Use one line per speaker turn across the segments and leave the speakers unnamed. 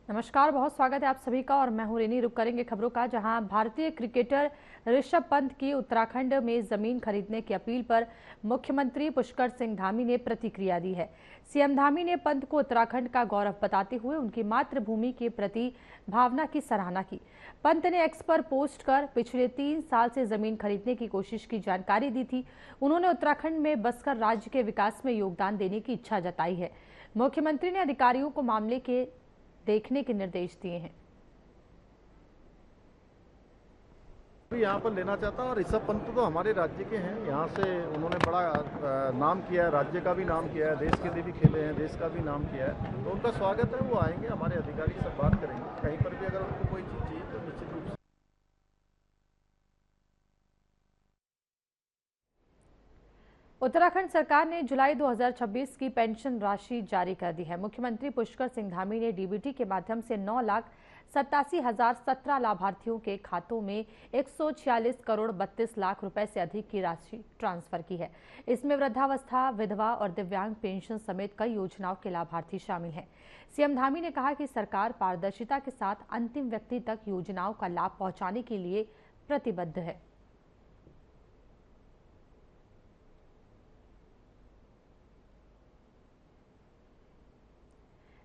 नमस्कार, बहुत स्वागत है आप सभी का। और मैं हूं रेनी। रुक करेंगे खबरों का, जहां भारतीय क्रिकेटर ऋषभ पंत की उत्तराखंड में जमीन खरीदने की अपील पर मुख्यमंत्री पुष्कर सिंह धामी ने प्रतिक्रिया दी है। सीएम धामी ने पंत को उत्तराखंड का गौरव बताते हुए उनकी मातृभूमि के प्रति भावना की सराहना की। पंत ने एक्स पर पोस्ट कर पिछले 3 साल से जमीन खरीदने की कोशिश की जानकारी दी थी। उन्होंने उत्तराखंड में बसकर राज्य के विकास में योगदान देने की इच्छा जताई है। मुख्यमंत्री ने अधिकारियों को मामले के देखने के निर्देश दिए हैं।
यहाँ पर लेना चाहता और ऋषभ पंत तो हमारे राज्य के हैं। यहाँ से उन्होंने बड़ा नाम किया है, राज्य का भी नाम किया है, देश के लिए भी खेले हैं, देश का भी नाम किया है। तो उनका स्वागत है, वो आएंगे, हमारे अधिकारी सब बात करेंगे। कहीं पर भी अगर उनको कोई चीज़ चाहिए तो निश्चित रूप से।
उत्तराखंड सरकार ने जुलाई 2026 की पेंशन राशि जारी कर दी है। मुख्यमंत्री पुष्कर सिंह धामी ने डीबीटी के माध्यम से 9,87,017 लाभार्थियों के खातों में 146 करोड़ 32 लाख रुपए से अधिक की राशि ट्रांसफर की है। इसमें वृद्धावस्था, विधवा और दिव्यांग पेंशन समेत कई योजनाओं के लाभार्थी शामिल हैं। सीएम धामी ने कहा कि सरकार पारदर्शिता के साथ अंतिम व्यक्ति तक योजनाओं का लाभ पहुंचाने के लिए प्रतिबद्ध है।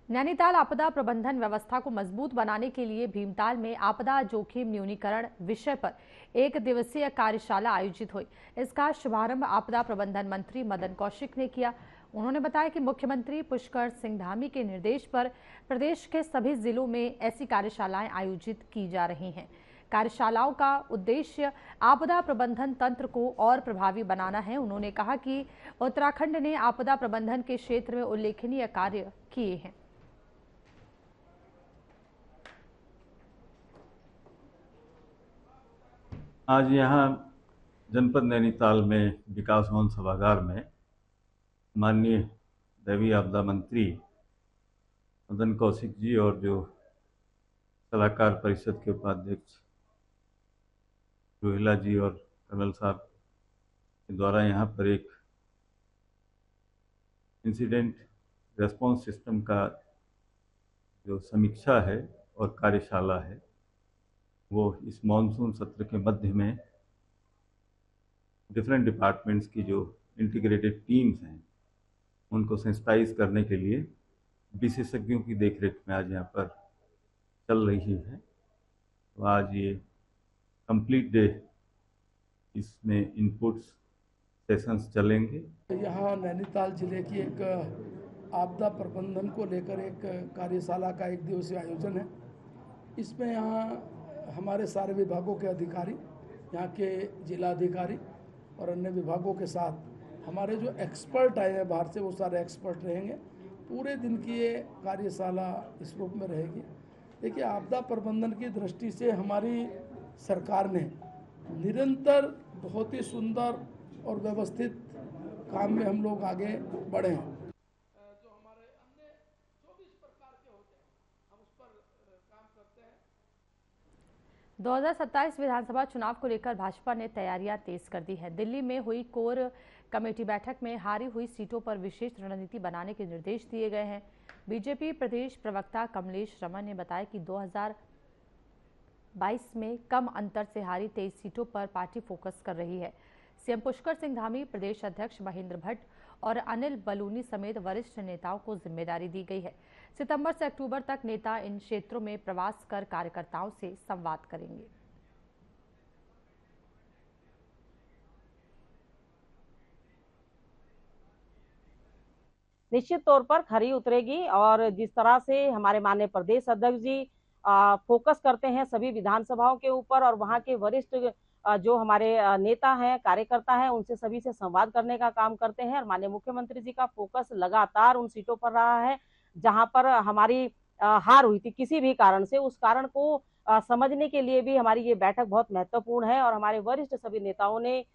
नैनीताल आपदा प्रबंधन व्यवस्था को मजबूत बनाने के लिए भीमताल में आपदा जोखिम न्यूनीकरण विषय पर 1 दिवसीय कार्यशाला आयोजित हुई। इसका शुभारंभ आपदा प्रबंधन मंत्री मदन कौशिक ने किया। उन्होंने बताया कि मुख्यमंत्री पुष्कर सिंह धामी के निर्देश पर प्रदेश के सभी जिलों में ऐसी कार्यशालाएं आयोजित की जा रही हैं। कार्यशालाओं का उद्देश्य आपदा प्रबंधन तंत्र को और प्रभावी बनाना है। उन्होंने कहा कि उत्तराखंड ने आपदा प्रबंधन के क्षेत्र में उल्लेखनीय कार्य किए हैं।
आज यहाँ जनपद नैनीताल में विकास भवन सभागार में माननीय दैवीय आपदा मंत्री मदन कौशिक जी और जो सलाहकार परिषद के उपाध्यक्ष रोहिला जी और कर्नल साहब के द्वारा यहाँ पर एक इंसिडेंट रेस्पॉन्स सिस्टम का जो समीक्षा है और कार्यशाला है, वो इस मॉनसून सत्र के मध्य में डिफरेंट डिपार्टमेंट्स की जो इंटीग्रेटेड टीम्स हैं उनको सेंसिटाइज करने के लिए विशेषज्ञों की देखरेख में आज यहाँ पर चल रही है। तो आज ये कंप्लीट डे इसमें इनपुट्स सेशंस चलेंगे।
यहाँ नैनीताल जिले की एक आपदा प्रबंधन को लेकर एक कार्यशाला का 1 दिवसीय आयोजन है। इसमें यहाँ हमारे सारे विभागों के अधिकारी, यहाँ के जिला अधिकारी और अन्य विभागों के साथ हमारे जो एक्सपर्ट आए हैं बाहर से, वो सारे एक्सपर्ट रहेंगे। पूरे दिन की ये कार्यशाला इस रूप में रहेगी। देखिए, आपदा प्रबंधन की दृष्टि से हमारी सरकार ने निरंतर बहुत ही सुंदर और व्यवस्थित काम में हम लोग आगे बढ़े हैं। जो हमारे अन्य 24 प्रकार के होते हैं, हम उस पर काम करते हैं।
2027 विधानसभा चुनाव को लेकर भाजपा ने तैयारियां तेज कर दी है। दिल्ली में हुई कोर कमेटी बैठक में हारी हुई सीटों पर विशेष रणनीति बनाने के निर्देश दिए गए हैं। बीजेपी प्रदेश प्रवक्ता कमलेश रमन ने बताया कि 2022 में कम अंतर से हारी 23 सीटों पर पार्टी फोकस कर रही है। सीएम पुष्कर सिंह धामी, प्रदेश अध्यक्ष महेंद्र भट्ट और अनिल बलूनी समेत वरिष्ठ नेताओं को जिम्मेदारी दी गई है। सितंबर से अक्टूबर तक नेता इन क्षेत्रों में प्रवास कर कार्यकर्ताओं से संवाद करेंगे।
निश्चित तौर पर खरी उतरेगी और जिस तरह से हमारे माननीय प्रदेश अध्यक्ष जी फोकस करते हैं सभी विधानसभाओं के ऊपर और वहां के वरिष्ठ जो हमारे नेता हैं, कार्यकर्ता हैं, उनसे सभी से संवाद करने का काम करते हैं। और माननीय मुख्यमंत्री जी का फोकस लगातार उन सीटों पर रहा है जहां पर हमारी हार हुई थी किसी भी कारण से। उस कारण को समझने के लिए भी हमारी ये बैठक बहुत महत्वपूर्ण है और हमारे वरिष्ठ सभी नेताओं ने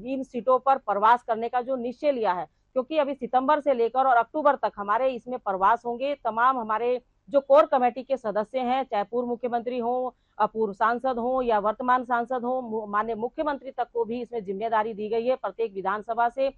इन सीटों पर प्रवास करने का जो निश्चय लिया है, क्योंकि अभी सितंबर से लेकर और अक्टूबर तक हमारे इसमें प्रवास होंगे। तमाम हमारे जो कोर कमेटी के सदस्य हैं, चाहे पूर्व मुख्यमंत्री हो, पूर्व सांसद हो या वर्तमान सांसद हो, माननीय मुख्यमंत्री तक को भी इसमें जिम्मेदारी दी गई है प्रत्येक विधानसभा से।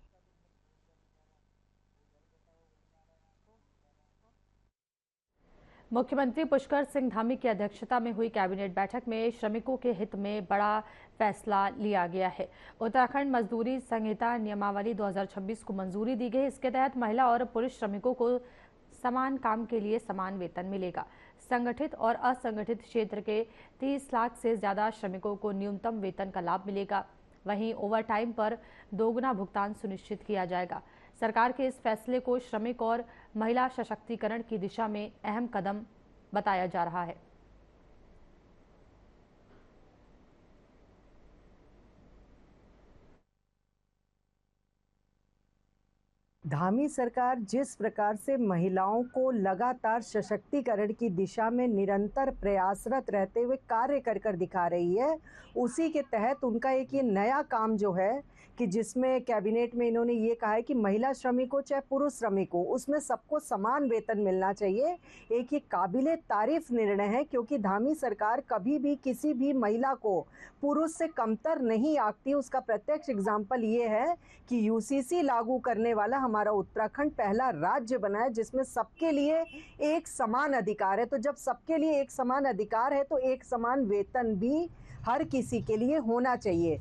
मुख्यमंत्री पुष्कर सिंह धामी की अध्यक्षता में हुई कैबिनेट बैठक में श्रमिकों के हित में बड़ा फैसला लिया गया है। उत्तराखंड मजदूरी संहिता नियमावली 2026 को मंजूरी दी गई। इसके तहत महिला और पुरुष श्रमिकों को समान काम के लिए समान वेतन मिलेगा। संगठित और असंगठित क्षेत्र के 30 लाख से ज्यादा श्रमिकों को न्यूनतम वेतन का लाभ मिलेगा। वहीं ओवरटाइम पर दोगुना भुगतान सुनिश्चित किया जाएगा। सरकार के इस फैसले को श्रमिक और महिला सशक्तिकरण की दिशा में अहम कदम बताया जा रहा है।
धामी सरकार जिस प्रकार से महिलाओं को लगातार सशक्तिकरण की दिशा में निरंतर प्रयासरत रहते हुए कार्य कर दिखा रही है, उसी के तहत उनका एक ये नया काम जो है कि जिसमें कैबिनेट में इन्होंने ये कहा है कि महिला श्रमिक हो चाहे पुरुष श्रमिक हो, उसमें सबको समान वेतन मिलना चाहिए। एक ये काबिले तारीफ निर्णय है, क्योंकि धामी सरकार कभी भी किसी भी महिला को पुरुष से कमतर नहीं आंकती। उसका प्रत्यक्ष एग्जाम्पल ये है कि यूसीसी लागू करने वाला हमारा उत्तराखंड पहला राज्य बना है जिसमें सबके लिए एक समान अधिकार है। तो जब सबके लिए एक समान अधिकार है तो एक समान वेतन भी हर किसी के लिए होना चाहिए।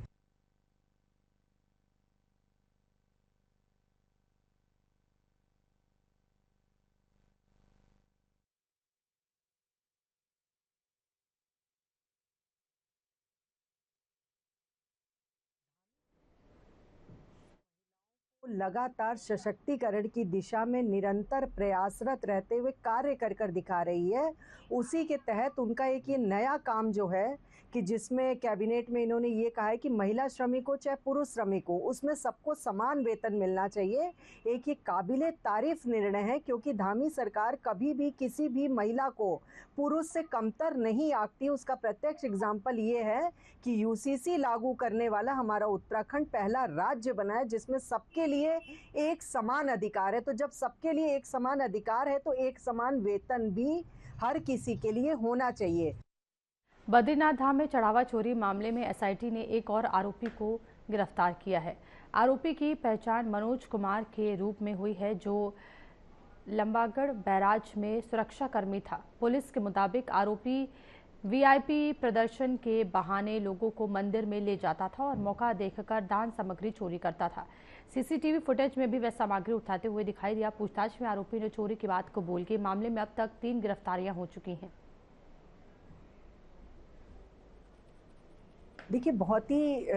लगातार सशक्तिकरण की दिशा में निरंतर प्रयासरत रहते हुए कार्य कर दिखा रही है, उसी के तहत उनका एक ये नया काम जो है कि जिसमें कैबिनेट में इन्होंने ये कहा है कि महिला श्रमिक हो चाहे पुरुष श्रमिक हो, उसमें सबको समान वेतन मिलना चाहिए। एक ये काबिले तारीफ निर्णय है, क्योंकि धामी सरकार कभी भी किसी भी महिला को पुरुष से कमतर नहीं आंकती। उसका प्रत्यक्ष एग्जाम्पल ये है कि यूसीसी लागू करने वाला हमारा उत्तराखंड पहला राज्य बना है जिसमें सबके लिए एक समान अधिकार है। तो जब सबके लिए एक समान अधिकार है तो एक समान वेतन भी हर किसी के लिए होना चाहिए।
बद्रीनाथ धाम में चढ़ावा चोरी मामले में एसआईटी ने एक और आरोपी को गिरफ्तार किया है। आरोपी की पहचान मनोज कुमार के रूप में हुई है, जो लंबागढ़ बैराज में सुरक्षाकर्मी था। पुलिस के मुताबिक आरोपी वीआईपी प्रदर्शन के बहाने लोगों को मंदिर में ले जाता था और मौका देखकर दान सामग्री चोरी करता था। सीसीटीवी फुटेज में भी वह सामग्री उठाते हुए दिखाई दिया। पूछताछ में आरोपी ने चोरी की बात कबूल की। मामले में अब तक 3 गिरफ्तारियां हो चुकी हैं।
देखिए, बहुत ही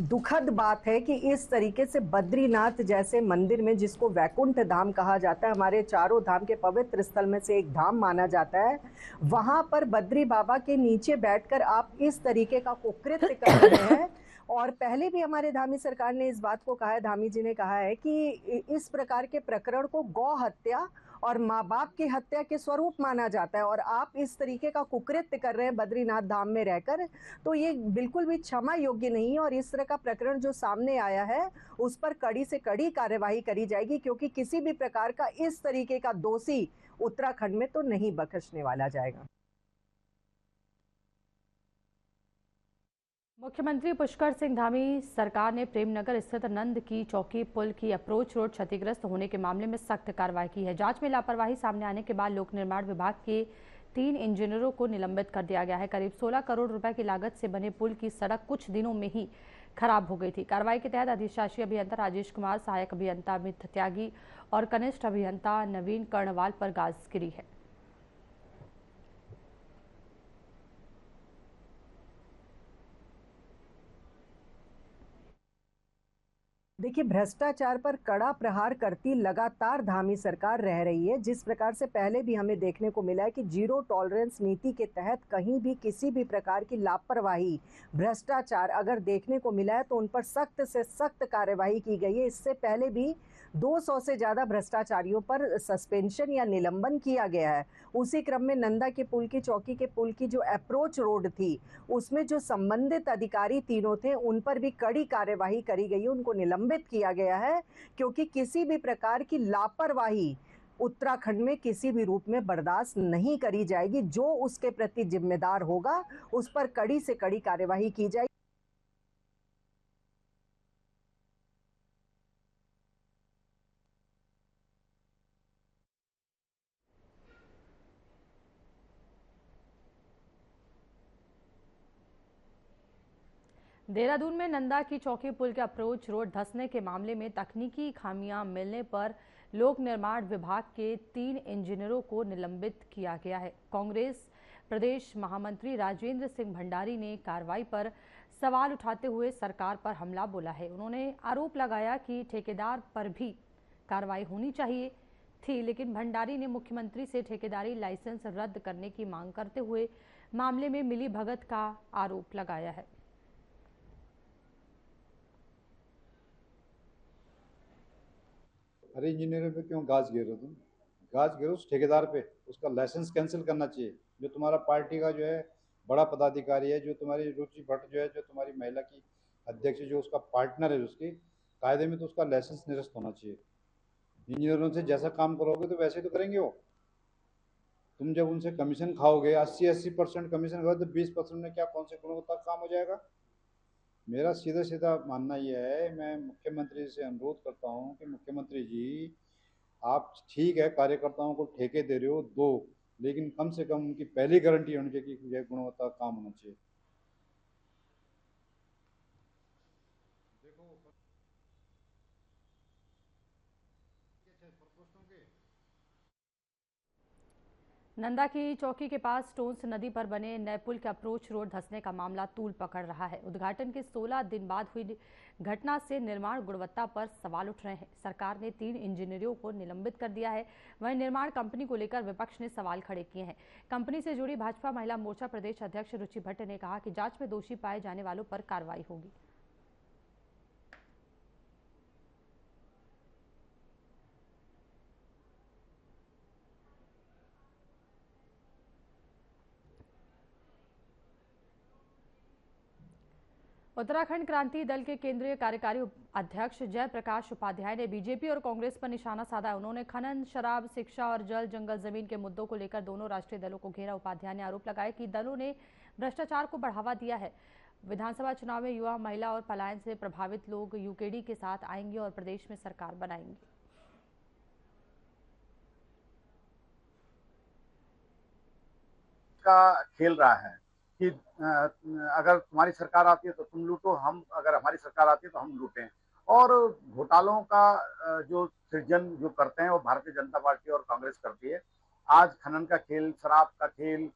दुखद बात है कि इस तरीके से बद्रीनाथ जैसे मंदिर में, जिसको वैकुंठ धाम कहा जाता है, हमारे चारों धाम के पवित्र स्थल में से एक धाम माना जाता है, वहां पर बद्री बाबा के नीचे बैठकर आप इस तरीके का कुकृत्य कर रहे हैं। और पहले भी हमारे धामी सरकार ने इस बात को कहा है, धामी जी ने कहा है कि इस प्रकार के प्रकरण को गौ हत्या और माँ बाप की हत्या के स्वरूप माना जाता है, और आप इस तरीके का कुकृत्य कर रहे हैं बद्रीनाथ धाम में रहकर, तो ये बिल्कुल भी क्षमा योग्य नहीं है। और इस तरह का प्रकरण जो सामने आया है उस पर कड़ी से कड़ी कार्यवाही करी जाएगी, क्योंकि किसी भी प्रकार का इस तरीके का दोषी उत्तराखंड में तो नहीं बख्शने वाला जाएगा।
मुख्यमंत्री पुष्कर सिंह धामी सरकार ने प्रेमनगर स्थित नंद की चौकी पुल की अप्रोच रोड क्षतिग्रस्त होने के मामले में सख्त कार्रवाई की है। जांच में लापरवाही सामने आने के बाद लोक निर्माण विभाग के 3 इंजीनियरों को निलंबित कर दिया गया है। करीब 16 करोड़ रुपए की लागत से बने पुल की सड़क कुछ दिनों में ही खराब हो गई थी। कार्रवाई के तहत अधिशासी अभियंता राजेश कुमार, सहायक अभियंता अमित त्यागी और कनिष्ठ अभियंता नवीन कर्णवाल पर गाज गिरी है।
देखिए, भ्रष्टाचार पर कड़ा प्रहार करती लगातार धामी सरकार रह रही है। जिस प्रकार से पहले भी हमें देखने को मिला है कि जीरो टॉलरेंस नीति के तहत कहीं भी किसी भी प्रकार की लापरवाही, भ्रष्टाचार अगर देखने को मिला है तो उन पर सख्त से सख्त कार्यवाही की गई है। इससे पहले भी 200 से ज़्यादा भ्रष्टाचारियों पर सस्पेंशन या निलंबन किया गया है। उसी क्रम में नंदा के पुल की चौकी के पुल की जो अप्रोच रोड थी, उसमें जो संबंधित अधिकारी तीनों थे, उन पर भी कड़ी कार्यवाही करी गई है, उनको निलंबित किया गया है, क्योंकि किसी भी प्रकार की लापरवाही उत्तराखंड में किसी भी रूप में बर्दाश्त नहीं करी जाएगी। जो उसके प्रति जिम्मेदार होगा उस पर कड़ी से कड़ी कार्यवाही की जाएगी।
देहरादून में नंदा की चौकी पुल के अप्रोच रोड धंसने के मामले में तकनीकी खामियां मिलने पर लोक निर्माण विभाग के 3 इंजीनियरों को निलंबित किया गया है। कांग्रेस प्रदेश महामंत्री राजेंद्र सिंह भंडारी ने कार्रवाई पर सवाल उठाते हुए सरकार पर हमला बोला है। उन्होंने आरोप लगाया कि ठेकेदार पर भी कार्रवाई होनी चाहिए थी, लेकिन भंडारी ने मुख्यमंत्री से ठेकेदारी लाइसेंस रद्द करने की मांग करते हुए मामले में मिली भगत का आरोप लगाया है।
अरे इंजीनियरों पे क्यों गाज गिर रहे हो तुम? गाज गिरो उस ठेकेदार पे, उसका लाइसेंस कैंसिल करना चाहिए। जो तुम्हारा पार्टी का जो है बड़ा पदाधिकारी है, जो तुम्हारी रुचि भट्ट जो है, जो तुम्हारी महिला की अध्यक्ष, जो उसका पार्टनर है उसकी कायदे में, तो उसका लाइसेंस निरस्त होना चाहिए। इंजीनियरों से जैसा काम करोगे तो वैसे तो करेंगे वो। तुम जब उनसे कमीशन खाओगे 80% कमीशन खाओगे तो 20% में क्या कौन से गुणवत्ता काम हो जाएगा? मेरा सीधा सीधा मानना यह है, मैं मुख्यमंत्री से अनुरोध करता हूं कि मुख्यमंत्री जी, आप ठीक है कार्यकर्ताओं को ठेके दे रहे हो दो, लेकिन कम से कम उनकी पहली गारंटी होनी चाहिए कि यह गुणवत्ता काम होना चाहिए।
नंदा की चौकी के पास स्टोन्स नदी पर बने नए पुल के अप्रोच रोड धंसने का मामला तूल पकड़ रहा है। उद्घाटन के 16 दिन बाद हुई घटना से निर्माण गुणवत्ता पर सवाल उठ रहे हैं। सरकार ने 3 इंजीनियरों को निलंबित कर दिया है। वहीं निर्माण कंपनी को लेकर विपक्ष ने सवाल खड़े किए हैं। कंपनी से जुड़ी भाजपा महिला मोर्चा प्रदेश अध्यक्ष रुचि भट्ट ने कहा कि जांच में दोषी पाए जाने वालों पर कार्रवाई होगी। उत्तराखंड क्रांति दल के केंद्रीय कार्यकारी अध्यक्ष जयप्रकाश उपाध्याय ने बीजेपी और कांग्रेस पर निशाना साधा। उन्होंने खनन, शराब, शिक्षा और जल जंगल जमीन के मुद्दों को लेकर दोनों राष्ट्रीय दलों को घेरा। उपाध्याय ने आरोप लगाया कि दलों ने भ्रष्टाचार को बढ़ावा दिया है। विधानसभा चुनाव में युवा, महिला और पलायन से प्रभावित लोग यूकेडी के साथ आएंगे और प्रदेश में सरकार बनाएंगे।
का खेल रहा है कि अगर तुम्हारी सरकार आती है तो तुम लूटो, हम अगर हमारी सरकार आती है तो हम लूटें। और घोटालों का जो सृजन जो करते हैं वो भारतीय जनता पार्टी और कांग्रेस करती है। आज खनन का खेल, शराब का खेल,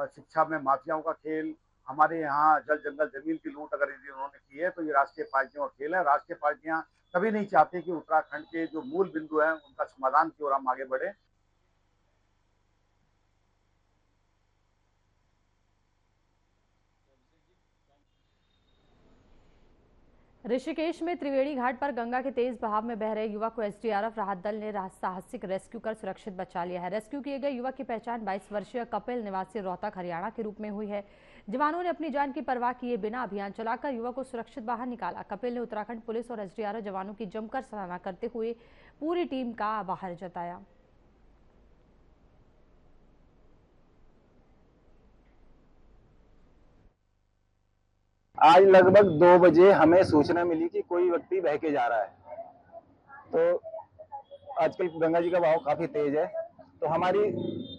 शिक्षा में माफियाओं का खेल, हमारे यहाँ जल जंगल जमीन की लूट अगर उन्होंने की है तो ये राष्ट्रीय पार्टियों का खेल है। राष्ट्रीय पार्टियां कभी नहीं चाहती कि उत्तराखंड के जो मूल बिंदु हैं उनका समाधान की ओर हम आगे बढ़े।
ऋषिकेश में त्रिवेणी घाट पर गंगा के तेज बहाव में बह रहे युवक को एसडीआरएफ राहत दल ने साहसिक रेस्क्यू कर सुरक्षित बचा लिया है। रेस्क्यू किए गए युवक की पहचान 22 वर्षीय कपिल निवासी रोहतक हरियाणा के रूप में हुई है। जवानों ने अपनी जान की परवाह किए बिना अभियान चलाकर युवक को सुरक्षित बाहर निकाला। कपिल ने उत्तराखंड पुलिस और एसडीआरएफ जवानों की जमकर सराहना करते हुए पूरी टीम का आभार जताया।
आज लगभग 2 बजे हमें सूचना मिली कि कोई व्यक्ति बह के जा रहा है। तो आजकल गंगा जी का बहाव काफी तेज है, तो हमारी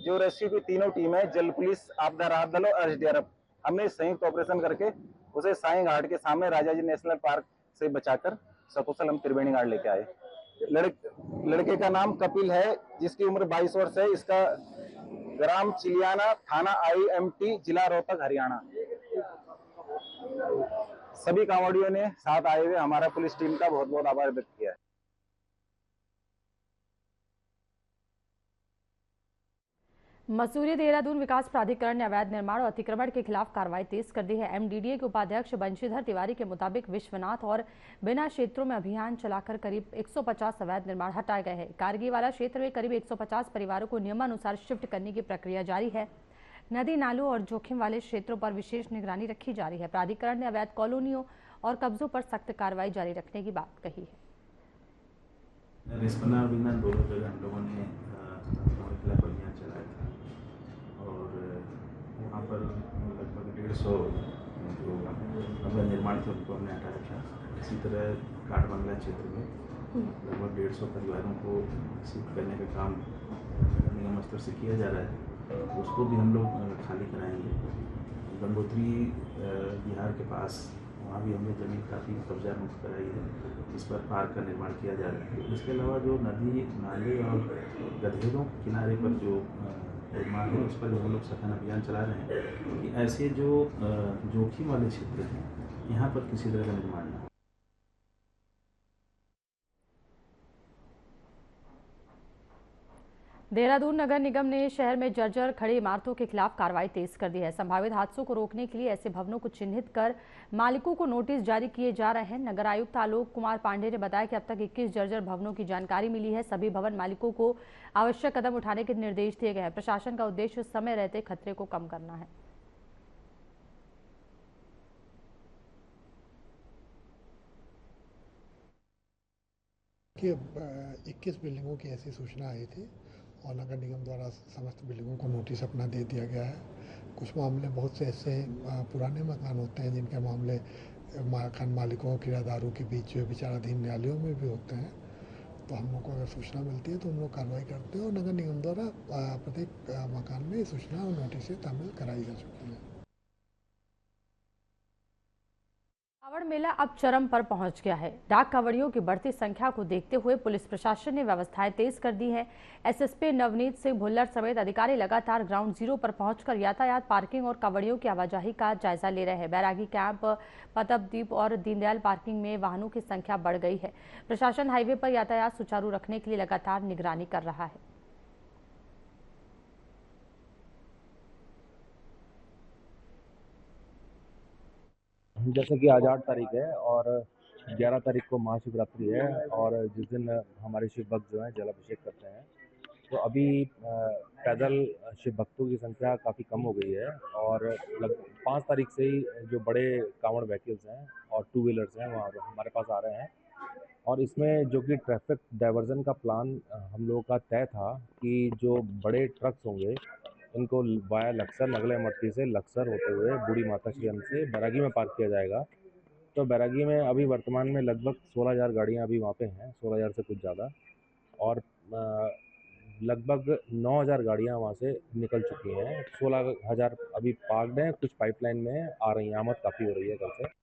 जो रेस्क्यू की तीनों टीम है, जल पुलिस, आपदा राहत दल और एसडीआरएफ, हमने संयुक्त ऑपरेशन करके उसे साईं घाट के सामने राजा जी नेशनल पार्क से बचाकर सकुशल हम त्रिवेणी घाट लेके आए। लड़के का नाम कपिल है, जिसकी उम्र 22 वर्ष है। इसका ग्राम चिलियाना, थाना IMT, जिला रोहतक हरियाणा। सभी कांवड़ियों ने साथ आए हुए हमारा पुलिस टीम का बहुत बहुत आभार व्यक्त किया है।
मसूरी देहरादून विकास प्राधिकरण ने अवैध निर्माण और अतिक्रमण के खिलाफ कार्रवाई तेज कर दी है। MDDA के उपाध्यक्ष बंशीधर तिवारी के मुताबिक विश्वनाथ और बिना क्षेत्रों में अभियान चलाकर करीब 150 अवैध निर्माण हटाए गए हैं। कारगीवाला क्षेत्र में करीब 150 परिवारों को नियमानुसार शिफ्ट करने की प्रक्रिया जारी है। नदी नालों और जोखिम वाले क्षेत्रों पर विशेष निगरानी रखी जा रही है। प्राधिकरण ने अवैध कॉलोनियों और कब्जों पर सख्त कार्रवाई जारी रखने की बात कही है।
रिस्पना बिना दोनों जगह हम लोगों ने खिलाफ अभियान चलाया था और वहाँ पर लगभग 150 जो अवैध निर्माण थे उनको हमने हटाया था। इसी तरह काठबंगला क्षेत्र में लगभग 150 परिवारों को शिफ्ट करने का काम नियम स्तर से किया जा रहा है, उसको भी हम लोग खाली कराएंगे। गंगोत्री बिहार के पास
वहाँ भी हमने ज़मीन काफ़ी कब्जा मुक्त कराई है, इस पर पार्क का निर्माण किया जा रहा है। इसके अलावा जो नदी नाले और गधेरों के किनारे पर जो निर्माण है उस पर भी हम लोग सघन अभियान चला रहे हैं कि ऐसे जो जोखिम वाले क्षेत्र हैं यहाँ पर किसी तरह का निर्माण न हो।
देहरादून नगर निगम ने शहर में जर्जर खड़ी इमारतों के खिलाफ कार्रवाई तेज कर दी है। संभावित हादसों को रोकने के लिए ऐसे भवनों को चिन्हित कर मालिकों को नोटिस जारी किए जा रहे हैं। नगर आयुक्त आलोक कुमार पांडे ने बताया कि अब तक 21 जर्जर भवनों की जानकारी मिली है। सभी भवन मालिकों को आवश्यक कदम उठाने के निर्देश दिए गए हैं। प्रशासन का उद्देश्य समय रहते खतरे को कम करना है।
कि 21 बिल्डिंगों की ऐसी सूचना आई थी और नगर निगम द्वारा समस्त बिल्डिंगों को नोटिस अपना दे दिया गया है। कुछ मामले बहुत से ऐसे पुराने मकान होते हैं जिनके मामले मकान मालिकों और किराएदारों के बीच जो विचाराधीन न्यायालयों में भी होते हैं। तो हम लोग को अगर सूचना मिलती है तो हम लोग कार्रवाई करते हैं और नगर निगम द्वारा प्रत्येक मकान में सूचना और नोटिस शामिल कराई जा चुकी है।
कांवड़ मेला अब चरम पर पहुंच गया है। डाक कांवड़ियों की बढ़ती संख्या को देखते हुए पुलिस प्रशासन ने व्यवस्थाएं तेज कर दी हैं। एसएसपी नवनीत सिंह भुल्लर समेत अधिकारी लगातार ग्राउंड जीरो पर पहुंचकर यातायात, पार्किंग और कांवड़ियों की आवाजाही का जायजा ले रहे हैं। बैरागी कैंप, पतपदीप और दीनदयाल पार्किंग में वाहनों की संख्या बढ़ गई है। प्रशासन हाईवे पर यातायात सुचारू रखने के लिए लगातार निगरानी कर रहा है।
जैसे कि आज 8 तारीख है और 11 तारीख को महाशिवरात्रि है और जिस दिन हमारे शिव भक्त जो हैं जलाभिषेक करते हैं, तो अभी पैदल शिव भक्तों की संख्या काफ़ी कम हो गई है और लगभग 5 तारीख से ही जो बड़े कांवड़ व्हीकल्स हैं और 2 व्हीलर्स हैं वहाँ हमारे पास आ रहे हैं। और इसमें जो कि ट्रैफिक डाइवर्जन का प्लान हम लोगों का तय था कि जो बड़े ट्रक्स होंगे इनको वाया लक्सर, नगले मट्टी से लक्सर होते हुए बूढ़ी माता श्री से बैरागी में पार्क किया जाएगा। तो बैरागी में अभी वर्तमान में लगभग 16,000 गाड़ियाँ अभी वहाँ पे हैं, 16,000 से कुछ ज़्यादा, और लगभग 9,000 गाड़ियाँ वहाँ से निकल चुकी हैं। 16,000 अभी पार्कड हैं, कुछ पाइपलाइन में आ रही हैं, आमद काफ़ी हो रही है कल से।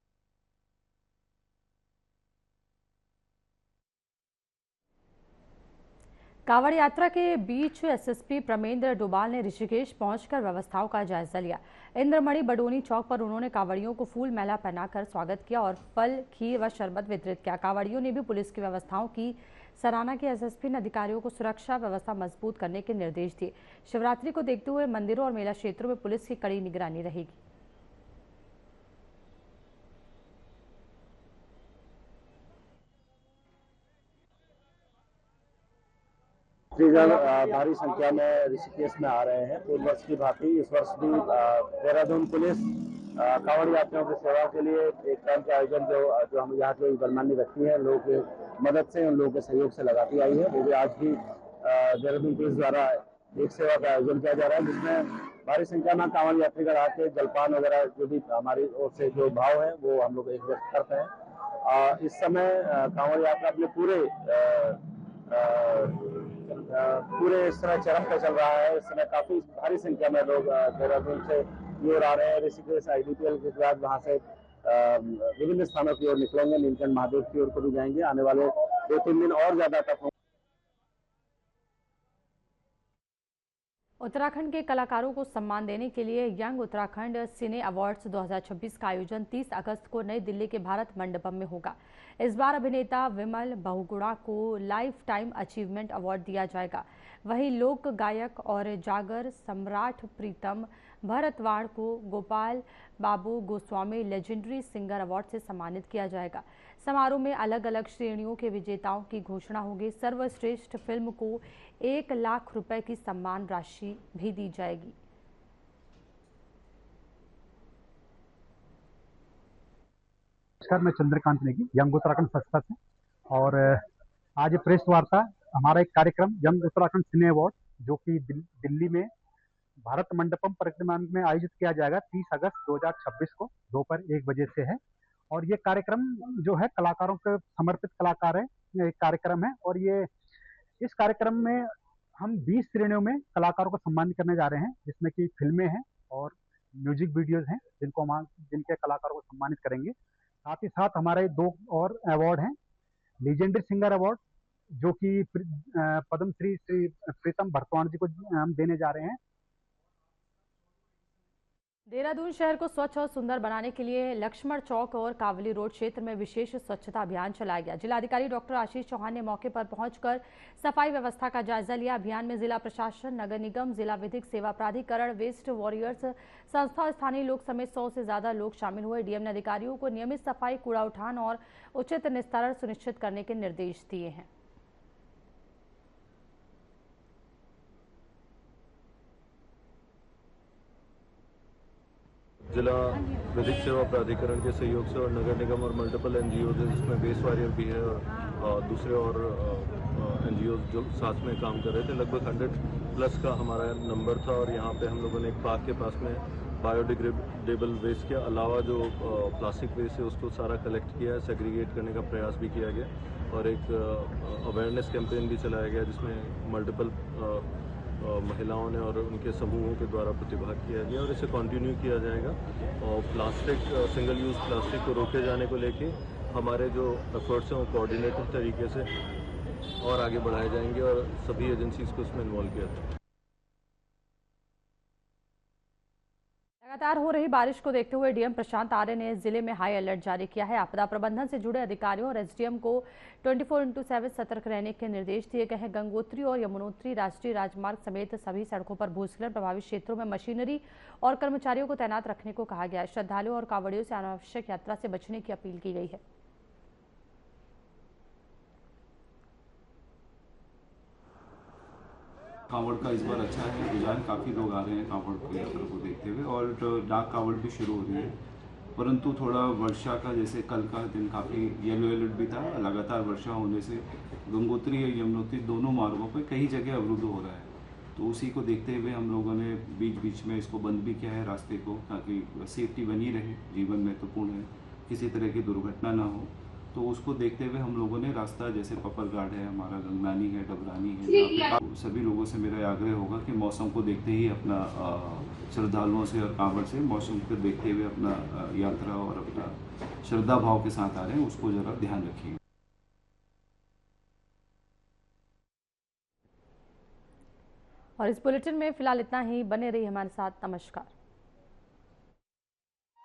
कांवड़ यात्रा के बीच एसएसपी प्रमेंद्र डोभाल ने ऋषिकेश पहुंचकर व्यवस्थाओं का जायजा लिया। इंद्रमणि बडोनी चौक पर उन्होंने कांवड़ियों को फूल माला पहनाकर स्वागत किया और फल, खीर व शरबत वितरित किया। कांवड़ियों ने भी पुलिस की व्यवस्थाओं की सराहना की। एसएसपी ने अधिकारियों को सुरक्षा व्यवस्था मजबूत करने के निर्देश दिए। शिवरात्रि को देखते हुए मंदिरों और मेला क्षेत्रों में पुलिस की कड़ी निगरानी रहेगी।
श्रीगण भारी संख्या में ऋषिकेश में आ रहे हैं। पूर्व वर्ष की भांति इस वर्ष भी देहरादून पुलिस कांवड़ यात्रियों की सेवा के लिए एक कैंप का आयोजन जो हम यहाँ के गणमान्य व्यक्ति हैं लोगों की मदद से, उन लोगों के सहयोग से लगाती आई है। वो भी आज भी देहरादून पुलिस द्वारा एक सेवा का आयोजन किया जा रहा है जिसमें भारी संख्या में कांवड़ यात्रीगण आके जलपान वगैरह जो भी हमारी ओर से जो भाव है वो हम लोग एक व्यक्त करते हैं। इस समय कांवड़ यात्रा अपने पूरे इस समय चरम पे चल रहा है। इस समय काफी भारी संख्या में लोग देहरादून से की ओर आ रहे हैं। ऋषिकेश IDPL के बाद वहां से विभिन्न स्थानों की ओर निकलेंगे, नीलकंठ महादेव की ओर को भी जाएंगे। आने वाले 2-3 दिन और ज्यादा तक
उत्तराखंड के कलाकारों को सम्मान देने के लिए यंग उत्तराखंड सिने अवार्ड्स 2026 का आयोजन 30 अगस्त को नई दिल्ली के भारत मंडपम में होगा। इस बार अभिनेता विमल बहुगुणा को लाइफ टाइम अचीवमेंट अवार्ड दिया जाएगा। वहीं लोक गायक और जागर सम्राट प्रीतम भरतवाड़ को गोपाल बाबू गोस्वामी लेजेंडरी सिंगर अवार्ड से सम्मानित किया जाएगा। समारोह में अलग अलग श्रेणियों के विजेताओं की घोषणा होगी। सर्वश्रेष्ठ फिल्म को 1 लाख रुपए की सम्मान राशि भी दी जाएगी।
नमस्कार, मैं चंद्रकांत नेगी, यंग उत्तराखंड संस्था से। और आज प्रेस वार्ता हमारा एक कार्यक्रम यंग उत्तराखंड सिने अवार्ड जो कि दिल्ली में भारत मंडपम परिक्रमा में आयोजित किया जाएगा 30 अगस्त 2026 को दोपहर 1 बजे से है। और ये कार्यक्रम जो है कलाकारों के समर्पित कलाकार है, एक कार्यक्रम है। और ये इस कार्यक्रम में हम 20 श्रेणियों में कलाकारों को सम्मानित करने जा रहे हैं, जिसमें कि फिल्में हैं और म्यूजिक वीडियोज हैं जिनके कलाकारों को सम्मानित करेंगे। साथ ही साथ हमारे 2 और अवार्ड हैं। लीजेंडरी सिंगर अवार्ड जो कि पद्म श्री श्री प्रीतम भरतवाण जी को हम देने जा रहे हैं।
देहरादून शहर को स्वच्छ और सुंदर बनाने के लिए लक्ष्मण चौक और कावली रोड क्षेत्र में विशेष स्वच्छता अभियान चलाया गया। जिलाधिकारी डॉक्टर आशीष चौहान ने मौके पर पहुंचकर सफाई व्यवस्था का जायजा लिया। अभियान में जिला प्रशासन, नगर निगम, जिला विधिक सेवा प्राधिकरण, वेस्ट वॉरियर्स संस्था और स्थानीय लोग समेत 100 से ज्यादा लोग शामिल हुए। डीएम ने अधिकारियों को नियमित सफाई, कूड़ा उठान और उचित निस्तारण सुनिश्चित करने के निर्देश दिए हैं।
जिला विधिक सेवा प्राधिकरण के सहयोग से और नगर निगम और मल्टीपल एनजीओ जिसमें वेस्ट वॉरियर भी है और दूसरे और एनजीओ जो साथ में काम कर रहे थे, लगभग 100+ का हमारा नंबर था। और यहाँ पे हम लोगों ने एक पार्क के पास में बायोडिग्रेडेबल वेस्ट के अलावा जो प्लास्टिक वेस्ट है उसको सारा कलेक्ट किया है, सेग्रीगेट करने का प्रयास भी किया गया और एक अवेयरनेस कैंपेन भी चलाया गया जिसमें मल्टीपल महिलाओं ने और उनके समूहों के द्वारा प्रतिभाग किया गया और इसे कंटिन्यू किया जाएगा। और प्लास्टिक, सिंगल यूज़ प्लास्टिक को रोके जाने को लेके हमारे जो एफर्ट्स हैं वो कोऑर्डिनेटेड तरीके से और आगे बढ़ाए जाएंगे और सभी एजेंसीज को इसमें इन्वॉल्व किया जाएगा।
लगातार हो रही बारिश को देखते हुए डीएम प्रशांत आर्य ने जिले में हाई अलर्ट जारी किया है। आपदा प्रबंधन से जुड़े अधिकारियों और एसडीएम को 24/7 सतर्क रहने के निर्देश दिए गए हैं। गंगोत्री और यमुनोत्री राष्ट्रीय राजमार्ग समेत सभी सड़कों पर भूस्खलन प्रभावित क्षेत्रों में मशीनरी और कर्मचारियों को तैनात रखने को कहा गया है। श्रद्धालुओं और कांवड़ियों से अनावश्यक यात्रा से बचने की अपील की गई है।
कांवड़ का इस बार अच्छा है, रुझान काफ़ी लोग आ रहे हैं कांवड़ की यात्रा को देखते हुए और डाक कांवड़ भी शुरू हो रही है। परंतु थोड़ा वर्षा का, जैसे कल का दिन काफ़ी येलो अलर्ट भी था, लगातार वर्षा होने से गंगोत्री और यमुनोत्री दोनों मार्गों पर कई जगह अवरुद्ध हो रहा है। तो उसी को देखते हुए हम लोगों ने बीच बीच में इसको बंद भी किया है रास्ते को, ताकि सेफ्टी बनी रहे, जीवन महत्वपूर्ण है, किसी तरह की दुर्घटना ना हो। तो उसको देखते हुए हम लोगों ने रास्ता, जैसे पपरघाट है, हमारा गंगनानी है, डबरानी है, सभी लोगों से मेरा आग्रह होगा कि मौसम को देखते ही अपना श्रद्धालुओं से और कांवड़ से मौसम को देखते हुए अपना यात्रा और अपना श्रद्धा भाव के साथ आ रहे हैं उसको जरा ध्यान रखिए।
और इस बुलेटिन में फिलहाल इतना ही। बने रहिए हमारे साथ। नमस्कार।